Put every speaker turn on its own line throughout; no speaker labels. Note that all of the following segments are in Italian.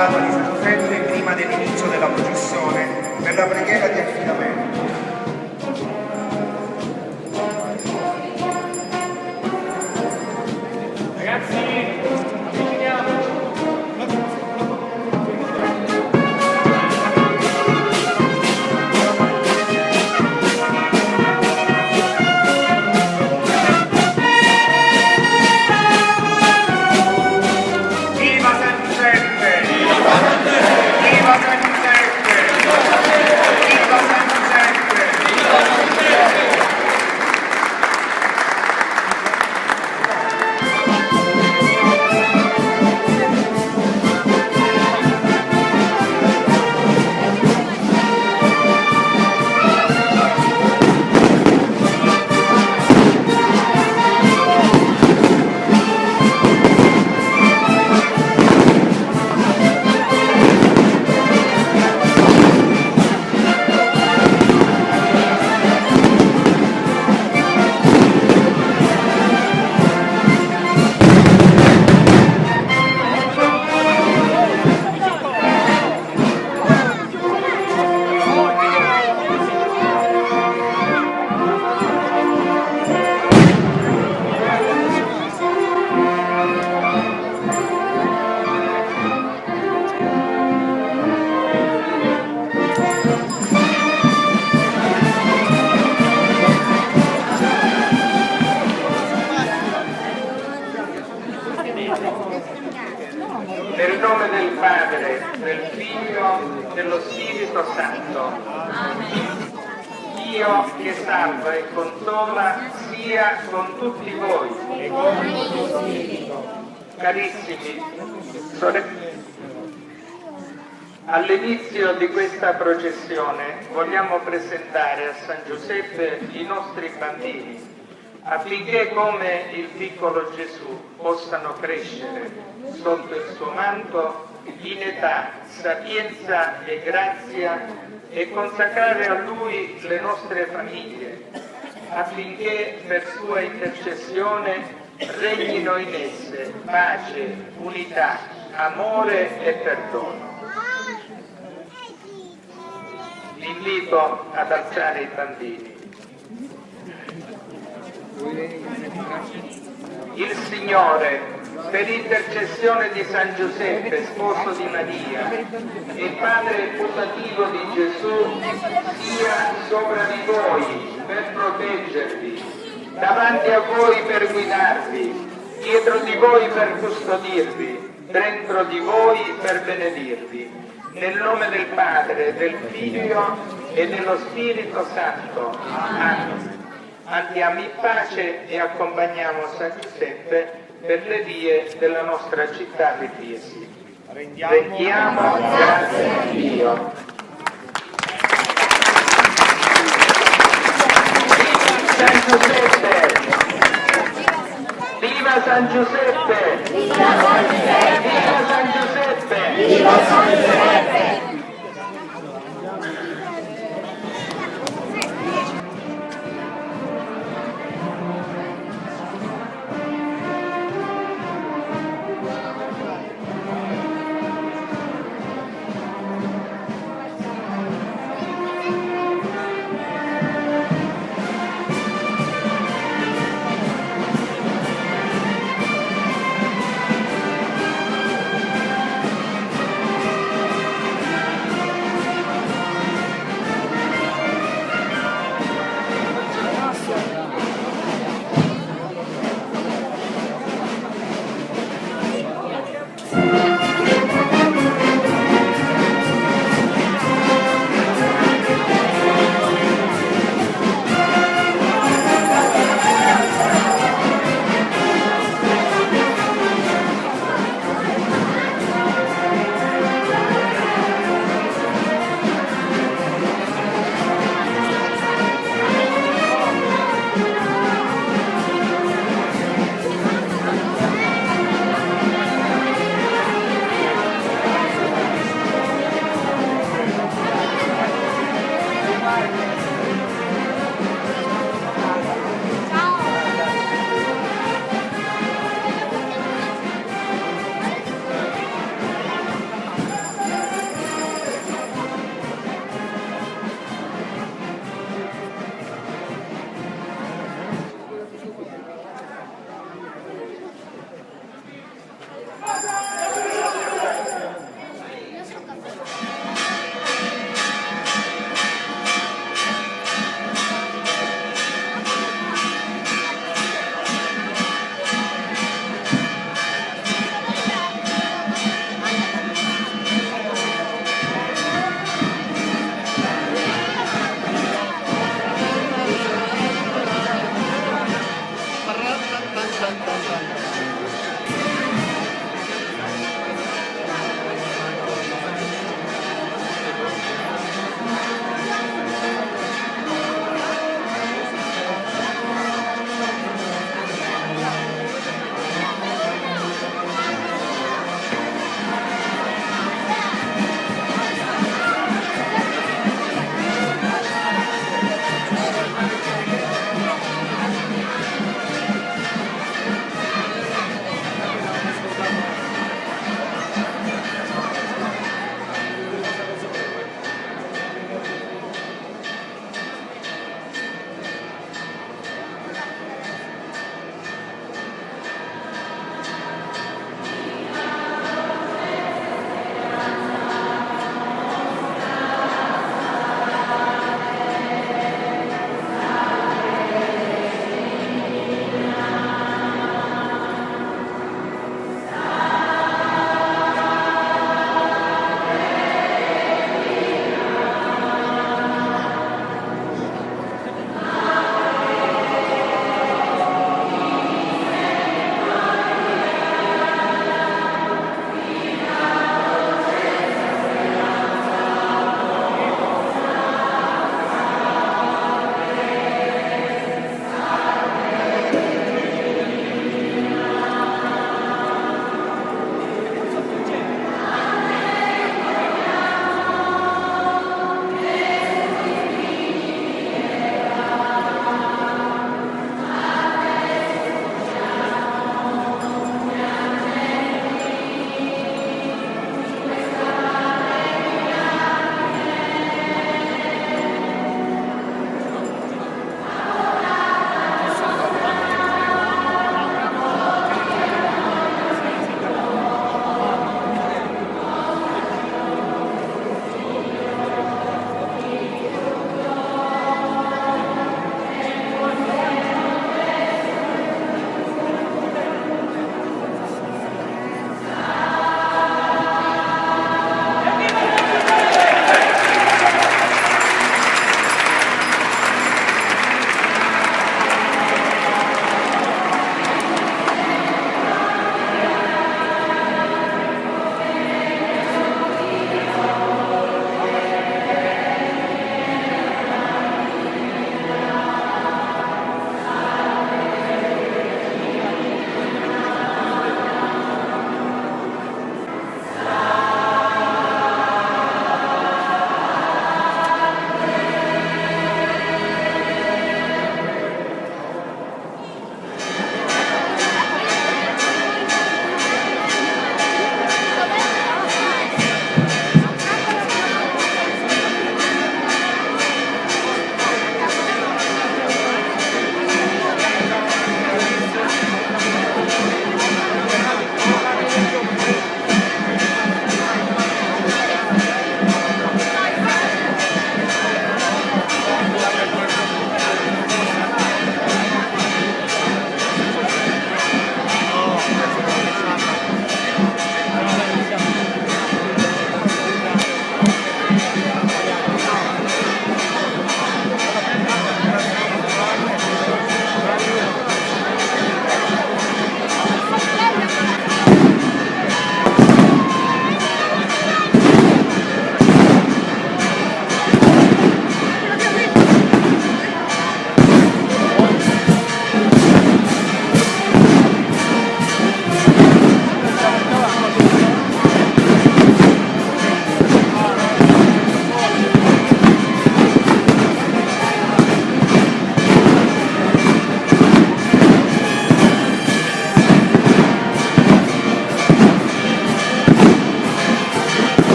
statua di San Giuseppe prima dell'inizio della processione per la preghiera di affidamento.
Ragazzi, avviciniamoci.
Viva San Giuseppe! Viva San Giuseppe! Viva San Giuseppe! Viva San Giuseppe! Viva San Giuseppe!
Nel nome del Padre, del Figlio, dello Spirito Santo. Dio che salva e consola sia con tutti voi. Carissimi sorelle, all'inizio di questa processione vogliamo presentare a San Giuseppe i nostri bambini, affinché come il piccolo Gesù possano crescere sotto il suo manto in età, sapienza e grazia e consacrare a Lui le nostre famiglie, affinché per sua intercessione regnino in esse pace, unità, amore e perdono. Vi invito ad alzare i bambini. Il Signore, per intercessione di San Giuseppe, sposo di Maria e padre putativo di Gesù, sia sopra di voi per proteggervi, davanti a voi per guidarvi, dietro di voi per custodirvi, dentro di voi per benedirvi. Nel nome del Padre, del Figlio e dello Spirito Santo. Amen. Andiamo in pace e accompagniamo San Giuseppe per le vie della nostra città di Fiesi. Rendiamo grazie a Dio. San Giuseppe! Viva San Giuseppe! Viva San Giuseppe! Viva San Giuseppe! Viva San Giuseppe!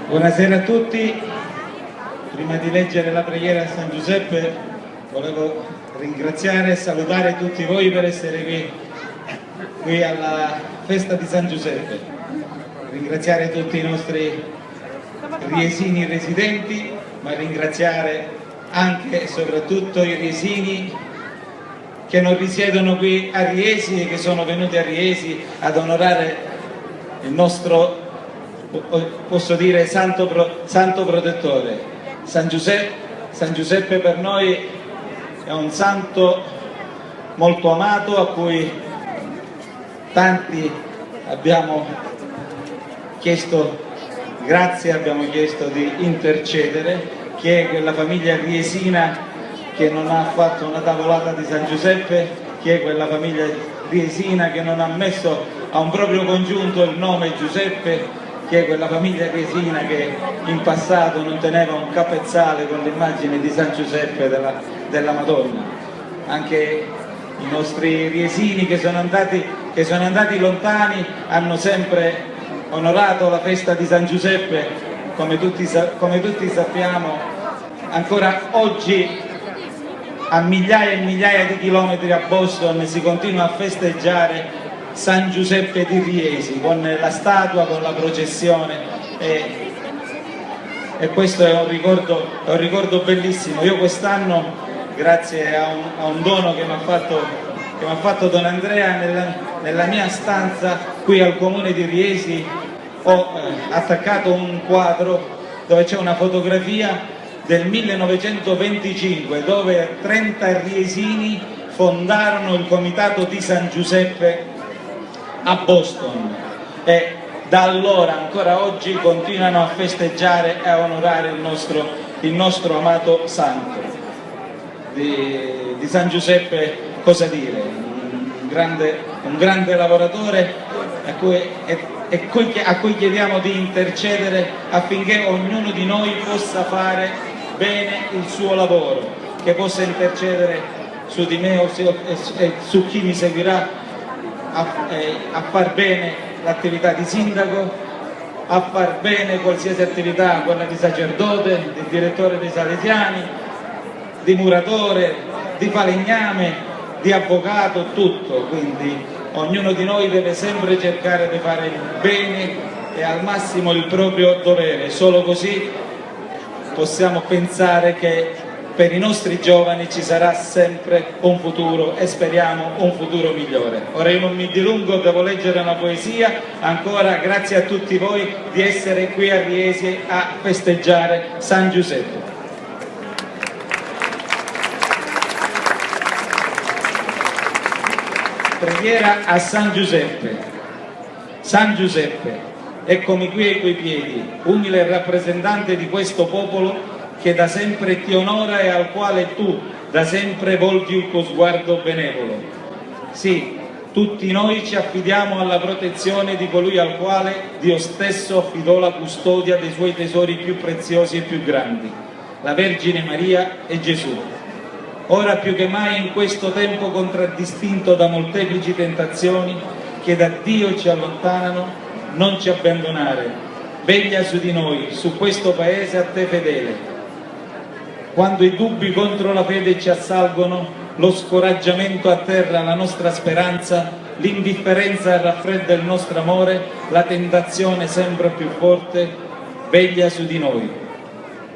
Buonasera a tutti. Prima di leggere la preghiera a San Giuseppe volevo ringraziare e salutare tutti voi per essere qui alla festa di San Giuseppe. Ringraziare tutti i nostri riesini residenti, ma ringraziare anche e soprattutto i riesini che non risiedono qui a Riesi e che sono venuti a Riesi ad onorare il nostro, posso dire, santo protettore. San Giuseppe per noi è un santo molto amato, a cui tanti abbiamo chiesto grazie, abbiamo chiesto di intercedere. Chi è quella famiglia riesina che non ha fatto una tavolata di San Giuseppe? Chi è quella famiglia riesina che non ha messo a un proprio congiunto il nome Giuseppe? Chi è quella famiglia riesina che in passato non teneva un capezzale con l'immagine di San Giuseppe della Madonna? Anche i nostri riesini che sono andati lontani hanno sempre onorato la festa di San Giuseppe, come tutti sappiamo. Ancora oggi a migliaia e migliaia di chilometri a Boston si continua a festeggiare San Giuseppe di Riesi con la statua, con la processione, e questo è un ricordo bellissimo. Io quest'anno, grazie a un dono che mi ha fatto Don Andrea, nella mia stanza qui al comune di Riesi ho attaccato un quadro dove c'è una fotografia del 1925 dove 30 riesini fondarono il comitato di San Giuseppe a Boston, e da allora ancora oggi continuano a festeggiare e a onorare il nostro amato santo. Di San Giuseppe cosa dire? Un grande lavoratore a cui chiediamo di intercedere affinché ognuno di noi possa fare bene il suo lavoro, che possa intercedere su di me e su chi mi seguirà a far bene l'attività di sindaco, a far bene qualsiasi attività, quella di sacerdote, di direttore dei Salesiani, di muratore, di falegname, di avvocato, tutto. Quindi ognuno di noi deve sempre cercare di fare il bene e al massimo il proprio dovere. Solo così possiamo pensare che per i nostri giovani ci sarà sempre un futuro, e speriamo un futuro migliore. Ora io non mi dilungo, devo leggere una poesia. Ancora grazie a tutti voi di essere qui a Riesi a festeggiare San Giuseppe. Preghiera a San Giuseppe. San Giuseppe, eccomi qui ai tuoi piedi, umile rappresentante di questo popolo che da sempre ti onora e al quale tu da sempre volgi il tuo sguardo benevolo. Sì, tutti noi ci affidiamo alla protezione di colui al quale Dio stesso affidò la custodia dei suoi tesori più preziosi e più grandi, la Vergine Maria e Gesù. Ora più che mai in questo tempo contraddistinto da molteplici tentazioni che da Dio ci allontanano, non ci abbandonare. Veglia su di noi, su questo paese a te fedele. Quando i dubbi contro la fede ci assalgono, lo scoraggiamento atterra la nostra speranza, l'indifferenza raffredda il nostro amore, la tentazione sempre più forte, veglia su di noi.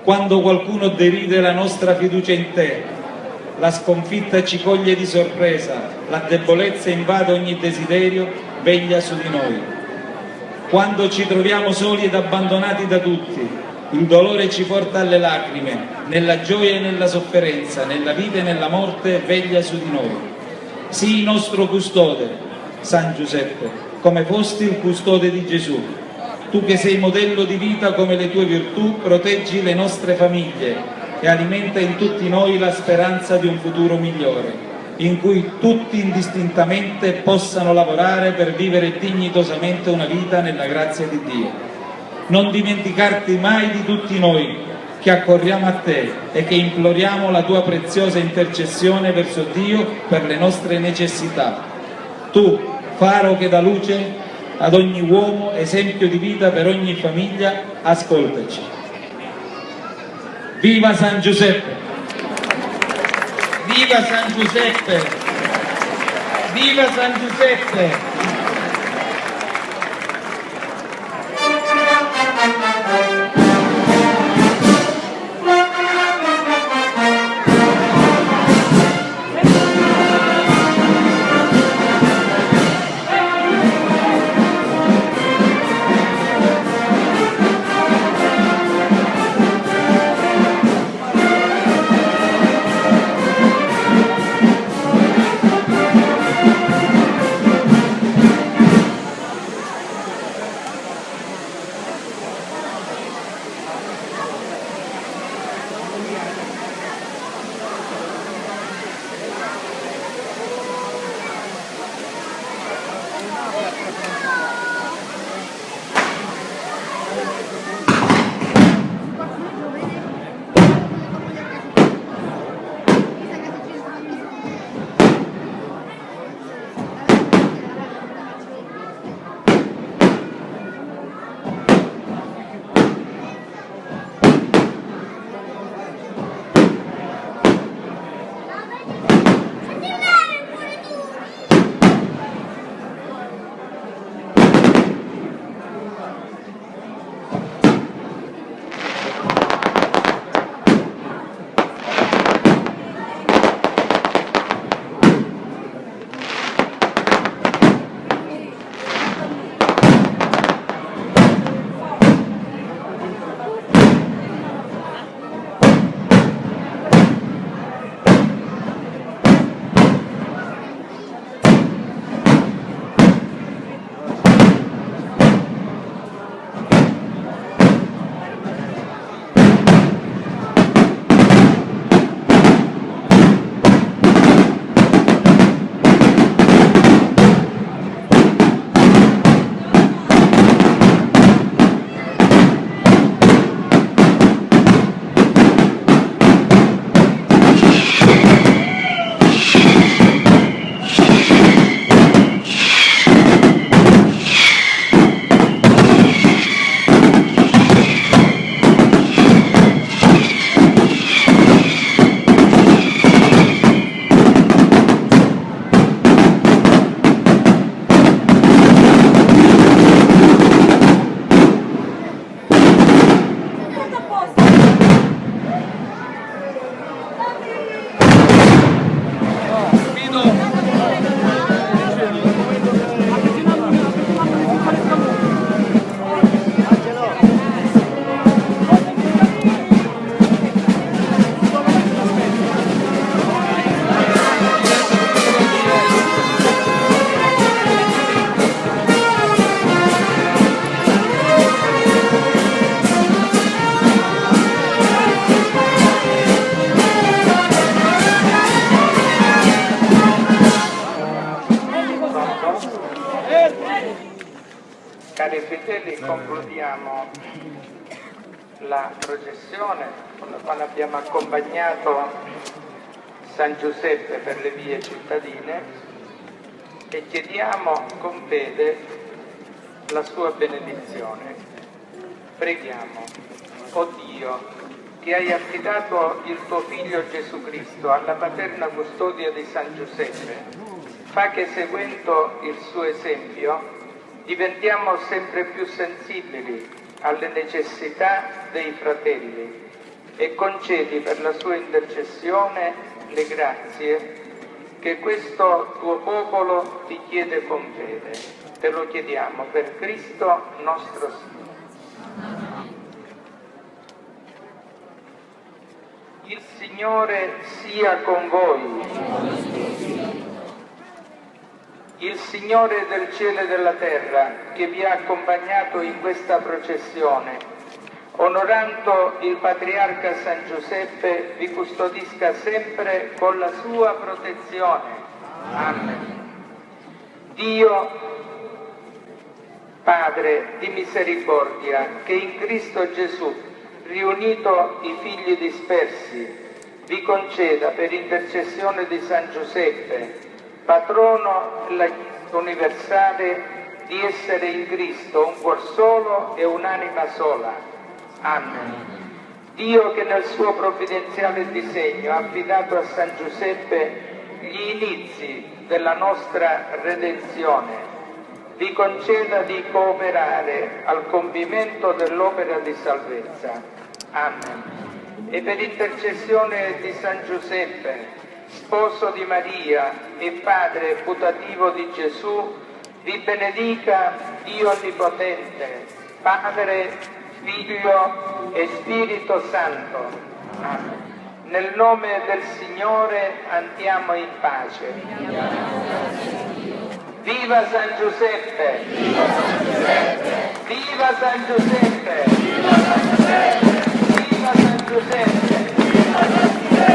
Quando qualcuno deride la nostra fiducia in te, la sconfitta ci coglie di sorpresa, la debolezza invade ogni desiderio, veglia su di noi. Quando ci troviamo soli ed abbandonati da tutti, il dolore ci porta alle lacrime, nella gioia e nella sofferenza, nella vita e nella morte, veglia su di noi. Sii nostro custode, San Giuseppe, come fosti il custode di Gesù. Tu che sei modello di vita come le tue virtù, proteggi le nostre famiglie e alimenta in tutti noi la speranza di un futuro migliore, in cui tutti indistintamente possano lavorare per vivere dignitosamente una vita nella grazia di Dio. Non dimenticarti mai di tutti noi, che accorriamo a te e che imploriamo la tua preziosa intercessione verso Dio per le nostre necessità. Tu, faro che dà luce ad ogni uomo, esempio di vita per ogni famiglia, ascoltaci. Viva San Giuseppe! Viva San Giuseppe! Viva San Giuseppe!
Cari fratelli, concludiamo la processione con la quale abbiamo accompagnato San Giuseppe per le vie cittadine e chiediamo con fede la sua benedizione. Preghiamo. O Dio, che hai affidato il tuo Figlio Gesù Cristo alla paterna custodia di San Giuseppe, fa che seguendo il suo esempio diventiamo sempre più sensibili alle necessità dei fratelli e concedi per la sua intercessione le grazie che questo tuo popolo ti chiede con fede. Te lo chiediamo per Cristo nostro Signore. Il Signore sia con voi. Il Signore del cielo e della terra, che vi ha accompagnato in questa processione, onorando il Patriarca San Giuseppe, vi custodisca sempre con la sua protezione. Amen. Dio, Padre di misericordia, che in Cristo Gesù riunito i figli dispersi, vi conceda per intercessione di San Giuseppe, patrono della Chiesa universale, di essere in Cristo un cuor solo e un'anima sola. Amen. Dio, che nel suo provvidenziale disegno ha affidato a San Giuseppe gli inizi della nostra redenzione, vi conceda di cooperare al compimento dell'opera di salvezza. Amen. E per intercessione di San Giuseppe, sposo di Maria e padre putativo di Gesù, vi benedica Dio Onnipotente, Padre, Figlio e Spirito Santo. Amen. Nel nome del Signore andiamo in pace. Viva San Giuseppe! Viva San Giuseppe! Viva San Giuseppe! Viva San Giuseppe! Viva San Giuseppe! Viva San Giuseppe!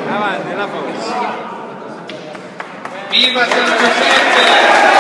Avanti, la forza.
Viva San Giuseppe!